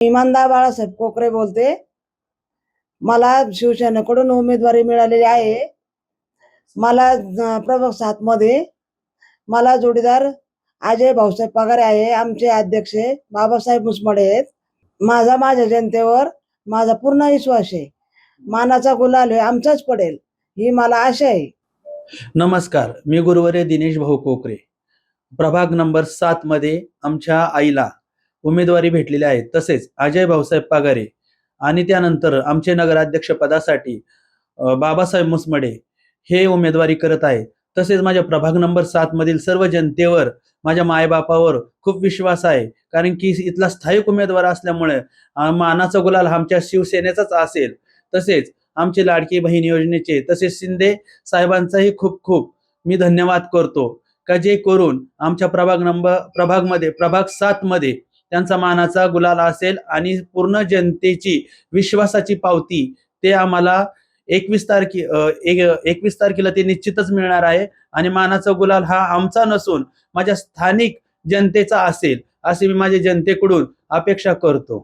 इमानदार बाळासाहेब कोकरे बोलते. मला शिवसेनेकडून उमेदवारी मिळालेली आहे. मला प्रभाग 7 मध्ये मला जोडीदार अजय भाऊसाहेब पगारे आहे. आमचे अध्यक्ष बाबासाहेब मुसमडे आहेत. माझ्या जनतेवर माझा पूर्ण विश्वास आहे. मानाचा गुलाल आमचाच पडेल ही मला आशा आहे. नमस्कार, मी गुरुवर्य दिनेश भाऊ कोकरे. प्रभाग नंबर 7 मध्ये आमच्या आईला उमेदवारी भेटलेली आहे. तसेच अजय भाऊसाहेब पगारे आणि त्यानंतर आमचे नगराध्यक्ष पदासाठी बाबासाहेब मुसमडे हे उमेदवारी करत आहेत. तसेच माझ्या प्रभाग नंबर 7 मधील सर्व जनतेवर, माझ्या मायबापावर खूप विश्वास आहे. कारण की इथला स्थायिक उमेदवार असल्यामुळे मानाचा गुलाल आमच्या शिवसेनेचाच असेल. तसेच आमचे लाडकी बहीण योजनेचे तसेच शिंदे साहेबांचाही खूप खूप मी धन्यवाद करतो का जे करून आमच्या प्रभाग 7 मध्ये त्यांचा मानाचा गुलाल असेल आणि पूर्ण जनतेची विश्वासाची पावती ते आम्हाला 21 तारखेला ते निश्चितच मिळणार आहे. आणि मानाचा गुलाल हा आमचा नसून माझ्या स्थानिक जनतेचा असेल असे मी माझ्या जनतेकडून अपेक्षा करतो.